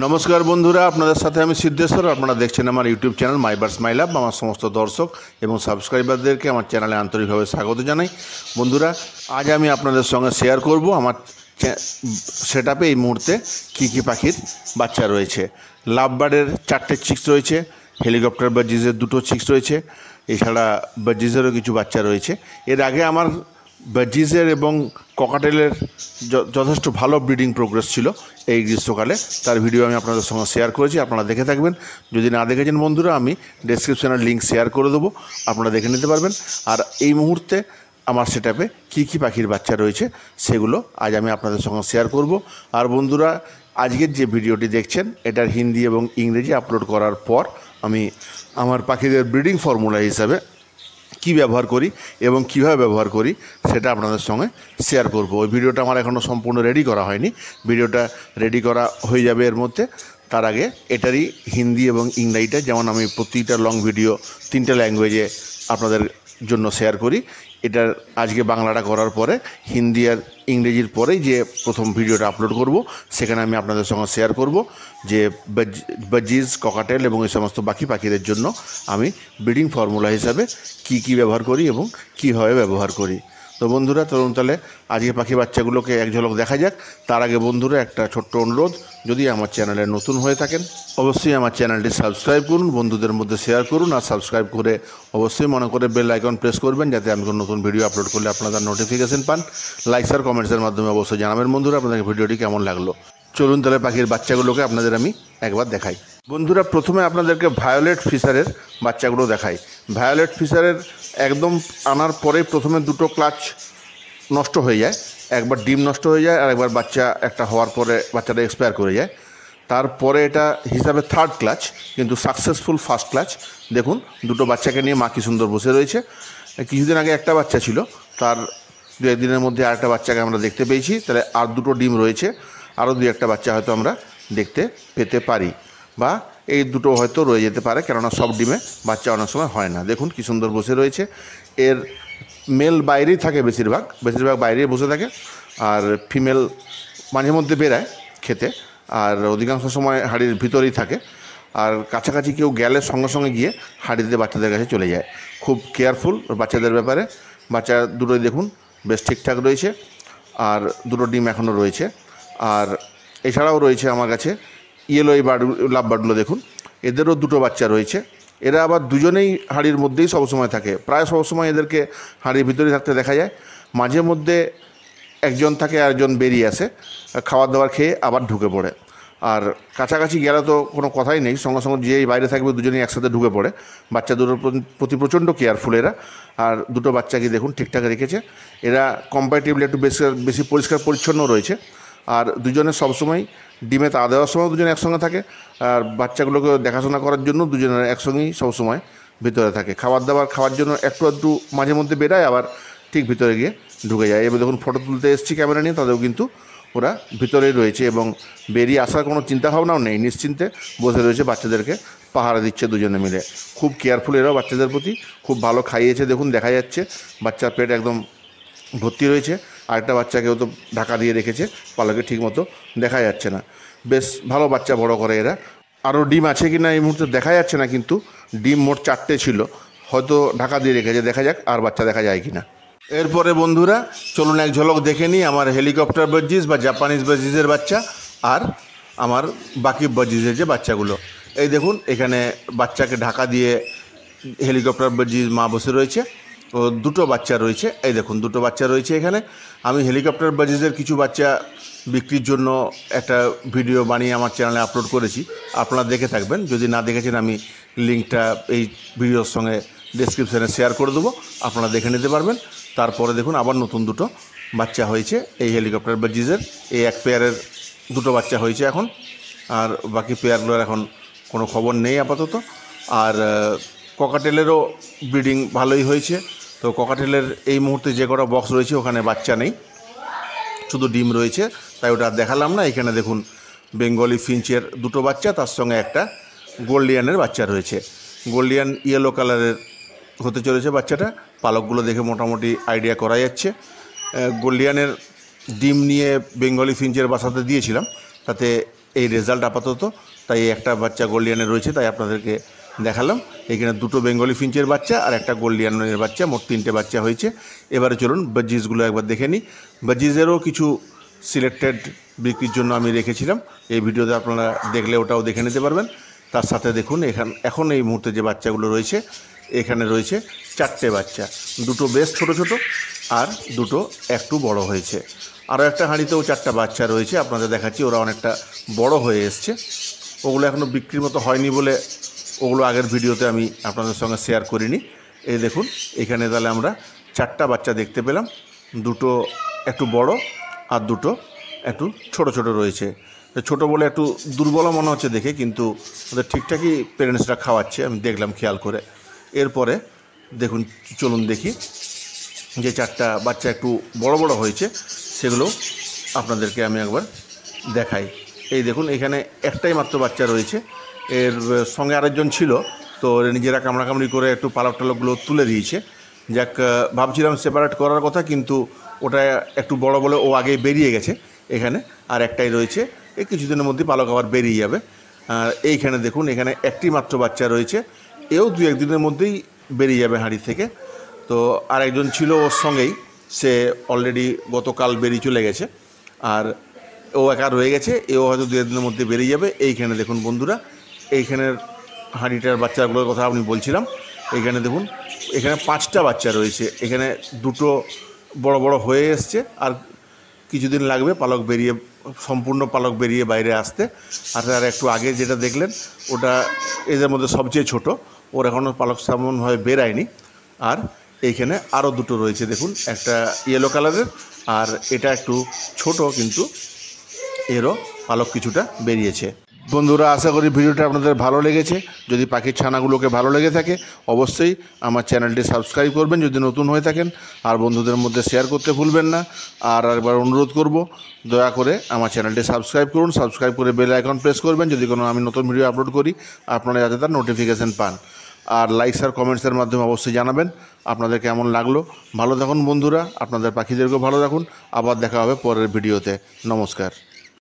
নমস্কার বন্ধুরা, আপনাদের সাথে আমি সিদ্ধেশ্বর। আপনারা দেখছেন আমার ইউটিউব চ্যানেল মাই বার্ডস মাই লাভ। আমার সমস্ত দর্শক এবং সাবস্ক্রাইবারদেরকে আমার চ্যানেলে আন্তরিকভাবে স্বাগত জানাই। বন্ধুরা, আজ আমি আপনাদের সঙ্গে শেয়ার করব আমার সেটআপে এই মুহূর্তে কী কী পাখির বাচ্চা রয়েছে। লাভ বার্ডের 4টে চিক্স রয়েছে, হেলিকপ্টার বার্জিসের 2টো চিক্স রয়েছে, এছাড়া বার্জিসেরও কিছু বাচ্চা রয়েছে। এর আগে আমার বার্জিসের এবং ককাটেলের যথেষ্ট ভালো ব্রিডিং প্রোগ্রেস ছিল এই গ্রীষ্মকালে। তার ভিডিও আমি আপনাদের সঙ্গে শেয়ার করেছি, আপনারা দেখে থাকবেন। যদি না দেখেছেন বন্ধুরা, আমি ডেসক্রিপশনের লিঙ্ক শেয়ার করে দেবো, আপনারা দেখে নিতে পারবেন। আর এই মুহূর্তে আমার সেটআপে কী কী পাখির বাচ্চা রয়েছে সেগুলো আজ আমি আপনাদের সঙ্গে শেয়ার করব। আর বন্ধুরা, আজকের যে ভিডিওটি দেখছেন এটার হিন্দি এবং ইংরেজি আপলোড করার পর আমি আমার পাখিদের ব্রিডিং ফর্মুলা হিসাবে কী ব্যবহার করি এবং কীভাবে ব্যবহার করি সেটা আপনাদের সঙ্গে শেয়ার করব। ওই ভিডিওটা আমার এখনও সম্পূর্ণ রেডি করা হয়নি, ভিডিওটা রেডি করা হয়ে যাবে এর মধ্যে। তার আগে এটারই হিন্দি এবং ইংরেজিটা, যেমন আমি প্রতিটা লং ভিডিও 3টে ল্যাঙ্গুয়েজে আপনাদের জন্য শেয়ার করি, এটার আজকে বাংলাটা করার পরে হিন্দি আর ইংরেজির পরেই যে প্রথম ভিডিওটা আপলোড করব সেখানে আমি আপনাদের সঙ্গে শেয়ার করব যে বার্জিস, ককাটেল এবং এই সমস্ত বাকি পাখিদের জন্য আমি ব্রিডিং ফর্মুলা হিসাবে কি কি ব্যবহার করি এবং কীভাবে ব্যবহার করি। তো বন্ধুরা, তাহলে আজকে পাখি বাচ্চাগুলোকে এক ঝলক দেখা যাক। তার আগে বন্ধুরা একটা ছোট্ট অনুরোধ, যদি আমার চ্যানেলে নতুন হয়ে থাকেন অবশ্যই আমার চ্যানেলটি সাবস্ক্রাইব করুন, বন্ধুদের মধ্যে শেয়ার করুন, আর সাবস্ক্রাইব করে অবশ্যই মনে করে বেল আইকন প্রেস করবেন, যাতে আমি কোনো নতুন ভিডিও আপলোড করলে আপনারা নোটিফিকেশন পান। লাইক আর কমেন্টসের মাধ্যমে অবশ্যই জানাবেন বন্ধুরা আপনাদের ভিডিওটি কেমন লাগলো। চলুন তাহলে পাখির বাচ্চাগুলোকে আপনাদের আমি একবার দেখাই। বন্ধুরা, প্রথমে আপনাদেরকে ভায়োলেট ফিশারের বাচ্চাগুলো দেখাই। ভায়োলেট ফিশারের একদম আনার পরে প্রথমে 2টো ক্লাচ নষ্ট হয়ে যায়, একবার ডিম নষ্ট হয়ে যায় আর একবার বাচ্চা একটা হওয়ার পরে বাচ্চাটা এক্সপায়ার করে যায়। তারপরে এটা হিসাবে 3rd ক্লাচ, কিন্তু সাকসেসফুল 1st ক্লাচ। দেখুন 2টো বাচ্চাকে নিয়ে মা কি সুন্দর বসে রয়েছে। কিছুদিন আগে একটা বাচ্চা ছিল, তার 2-1 দিনের মধ্যে আরেকটা বাচ্চাকে আমরা দেখতে পেয়েছি। তাহলে আর 2টো ডিম রয়েছে, আরও 2-1টা বাচ্চা হয়তো আমরা দেখতে পেতে পারি, বা এই 2টো হয়তো রয়ে যেতে পারে, কেননা সব ডিমে বাচ্চা অনেক সময় হয় না। দেখুন কি সুন্দর বসে রয়েছে। এর মেল বাইরেই থাকে, বেশিরভাগ বাইরেই বসে থাকে, আর ফিমেল মাঝে মধ্যে বেরায় খেতে, আর অধিকাংশ সময় হাঁড়ির ভিতরেই থাকে। আর কাছাকাছি কেউ গেলে সঙ্গে সঙ্গে গিয়ে হাঁড়িতে বাচ্চাদের কাছে চলে যায়। খুব কেয়ারফুল বাচ্চাদের ব্যাপারে। বাচ্চা দুটোই দেখুন বেশ ঠিকঠাক রয়েছে, আর 2টো ডিম এখনও রয়েছে। আর এছাড়াও রয়েছে আমার কাছে ইয়েলো এই লাভ বার্ডগুলো, দেখুন এদেরও 2টো বাচ্চা রয়েছে। এরা আবার দুজনেই হাঁড়ির মধ্যেই সবসময় থাকে, প্রায় সবসময় এদেরকে হাঁড়ির ভিতরেই থাকতে দেখা যায়। মাঝে মধ্যে একজন থাকে আর একজন বেরিয়ে আসে, খাবার দাবার খেয়ে আবার ঢুকে পড়ে। আর কাছাকাছি গেলে তো কোনো কথাই নেই, সঙ্গে সঙ্গে যেই বাইরে থাকবে দুজনেই একসাথে ঢুকে পড়ে। বাচ্চা দুটোর প্রতি প্রচণ্ড কেয়ারফুল এরা। আর 2টো বাচ্চাকে দেখুন ঠিকঠাক রেখেছে। এরা কম্পারেটিভলি একটু বেশি পরিষ্কার পরিচ্ছন্ন রয়েছে। আর দুজনের সবসময় ডিমে তা দেওয়ার সময় দুজনে একসঙ্গে থাকে, আর বাচ্চাগুলোকে দেখাশোনা করার জন্য দুজনের একসঙ্গেই সবসময় ভিতরে থাকে। খাবার দাবার খাওয়ার জন্য একটু মাঝে মধ্যে বেরায়, আবার ঠিক ভিতরে গিয়ে ঢুকে যায়। এবার দেখুন ফটো তুলতে এসেছি ক্যামেরা নিয়ে, তাদেরও কিন্তু ওরা ভিতরেই রয়েছে এবং বেরিয়ে আসার কোনো চিন্তাভাবনাও নেই, নিশ্চিন্তে বসে রয়েছে, বাচ্চাদেরকে পাহারা দিচ্ছে দুজনে মিলে। খুব কেয়ারফুল এরাও বাচ্চাদের প্রতি, খুব ভালো খাইয়েছে। দেখুন দেখা যাচ্ছে বাচ্চার পেট একদম ভর্তি রয়েছে। আরেকটা বাচ্চাকেও তো ঢাকা দিয়ে রেখেছে, পালকে ঠিক মতো দেখা যাচ্ছে না। বেশ ভালো বাচ্চা বড় করে এরা। আরও ডিম আছে কি না এই মুহূর্তে দেখা যাচ্ছে না, কিন্তু ডিম মোট 4টে ছিল, হয়তো ঢাকা দিয়ে রেখেছে। দেখা যাক আর বাচ্চা দেখা যায় কি না। এরপরে বন্ধুরা চলুন এক ঝলক দেখে নিই আমার হেলিকপ্টার বার্জিস বা জাপানিজ বার্জিসের বাচ্চা আর আমার বাকি বার্জিসের যে বাচ্চাগুলো। এই দেখুন এখানে বাচ্চাকে ঢাকা দিয়ে হেলিকপ্টার বার্জিস মা বসে রয়েছে, ও 2টো বাচ্চা রয়েছে। এই দেখুন 2টো বাচ্চা রয়েছে এখানে। আমি হেলিকপ্টার বার্জিসের কিছু বাচ্চা বিক্রির জন্য একটা ভিডিও বানিয়ে আমার চ্যানেলে আপলোড করেছি, আপনারা দেখে থাকবেন। যদি না দেখেছেন আমি লিঙ্কটা এই ভিডিওর সঙ্গে ডেসক্রিপশানে শেয়ার করে দেবো, আপনারা দেখে নিতে পারবেন। তারপরে দেখুন আবার নতুন 2টো বাচ্চা হয়েছে এই হেলিকপ্টার বার্জিসের। এই এক পেয়ারের 2টো বাচ্চা হয়েছে এখন, আর বাকি পেয়ারগুলোর এখন কোনো খবর নেই আপাতত। আর ককাটেলেরও ব্রিডিং ভালোই হয়েছে। তো ককাটেলের এই মুহূর্তে যে কটা বক্স রয়েছে ওখানে বাচ্চা নেই, শুধু ডিম রয়েছে, তাই ওটা দেখালাম না। এখানে দেখুন বেঙ্গলি ফিঞ্চের 2টো বাচ্চা, তার সঙ্গে একটা গোল্ডিয়ানের বাচ্চা রয়েছে। গোল্ডিয়ান ইয়েলো কালারের হতে চলেছে বাচ্চাটা, পালকগুলো দেখে মোটামুটি আইডিয়া করা যাচ্ছে। গোল্ডিয়ানের ডিম নিয়ে বেঙ্গলি ফিঞ্চের বাসাতে দিয়েছিলাম, তাতে এই রেজাল্ট আপাতত। তাই একটা বাচ্চা গোল্ডিয়ানের রয়েছে, তাই আপনাদেরকে দেখালাম। এখানে দুটো বেঙ্গলি ফিঞ্চের বাচ্চা আর একটা গোল্ডিয়ানের বাচ্চা, মোট 3টে বাচ্চা হয়েছে। এবারে চলুন বাজিজগুলো একবার দেখে নিই। বাজিজেরও কিছু সিলেক্টেড বিক্রির জন্য আমি রেখেছিলাম, এই ভিডিওতে আপনারা দেখলে ওটাও দেখে নিতে পারবেন। তার সাথে দেখুন এখন এই মুহূর্তে যে বাচ্চাগুলো রয়েছে, এখানে রয়েছে 4টে বাচ্চা, দুটো বেশ ছোট ছোট আর দুটো একটু বড় হয়েছে। আরও একটা হাঁড়িতেও 4টা বাচ্চা রয়েছে, আপনাদের দেখাচ্ছি। ওরা অনেকটা বড় হয়ে এসছে, ওগুলো এখনও বিক্রির মতো হয়নি বলে ওগুলো আগের ভিডিওতে আমি আপনাদের সঙ্গে শেয়ার করিনি। এই দেখুন, এখানে তাহলে আমরা 4টা বাচ্চা দেখতে পেলাম, দুটো একটু বড় আর দুটো একটু ছোট ছোট রয়েছে। ছোট বলে একটু দুর্বল মনে হচ্ছে দেখে, কিন্তু ওদের ঠিকঠাকই পেরেন্টসরা খাওয়াচ্ছে, আমি দেখলাম খেয়াল করে। এরপরে দেখুন, চলুন দেখি যে 4টা বাচ্চা একটু বড় বড় হয়েছে সেগুলো আপনাদেরকে আমি একবার দেখাই। এই দেখুন, এখানে একটাই মাত্র বাচ্চা রয়েছে, এর সঙ্গে আরেকজন ছিল, তো নিজেরা কামড়াকামড়ি করে একটু পালক টালকগুলো তুলে দিয়েছে। যাক, ভাবছিলাম সেপারেট করার কথা, কিন্তু ওটা একটু বড় বলে ও আগেই বেরিয়ে গেছে এখানে। আর একটাই রয়েছে, এই কিছুদিনের মধ্যে পালক আবার বেরিয়ে যাবে। আর এইখানে দেখুন, এখানে একটি মাত্র বাচ্চা রয়েছে, এও 2-1 দিনের মধ্যেই বেরিয়ে যাবে হাঁড়ি থেকে। তো আরেকজন ছিল ওর সঙ্গেই, সে অলরেডি গতকাল বেরিয়ে চলে গেছে, আর ও একা রয়ে গেছে, এও হয়তো 2-1 দিনের মধ্যে বেরিয়ে যাবে। এইখানে দেখুন বন্ধুরা, এইখানের হাঁড়িটার বাচ্চাগুলোর কথা আমি বলছিলাম। এইখানে দেখুন, এখানে 5টা বাচ্চা রয়েছে, এখানে দুটো বড় বড় হয়ে এসছে, আর কিছুদিন লাগবে পালক বেরিয়ে, সম্পূর্ণ পালক বেরিয়ে বাইরে আসতে। আর একটু আগে যেটা দেখলেন ওটা এদের মধ্যে সবচেয়ে ছোট, ওর এখনও পালক তেমনভাবে বেরায়নি। আর এইখানে আরও দুটো রয়েছে, দেখুন, একটা ইয়েলো কালারের আর এটা একটু ছোট, কিন্তু এরও পালক কিছুটা বেরিয়েছে। বন্ধুরা, আশা করি ভিডিওটা আপনাদের ভালো লেগেছে। যদি পাখির ছানাগুলোকে ভালো লেগে থাকে অবশ্যই আমার চ্যানেলটি সাবস্ক্রাইব করবেন যদি নতুন হয়ে থাকেন, আর বন্ধুদের মধ্যে শেয়ার করতে ভুলবেন না। আর একবার অনুরোধ করব, দয়া করে আমার চ্যানেলটি সাবস্ক্রাইব করুন, সাবস্ক্রাইব করে বেল আইকন প্রেস করবেন, যদি কোনো আমি নতুন ভিডিও আপলোড করি আপনারা যাতে তার নোটিফিকেশান পান। আর লাইকস আর কমেন্টসের মাধ্যমে অবশ্যই জানাবেন আপনাদের কেমন লাগলো। ভালো থাকুন বন্ধুরা, আপনাদের পাখিদেরকেও ভালো রাখুন। আবার দেখা হবে পরের ভিডিওতে। নমস্কার।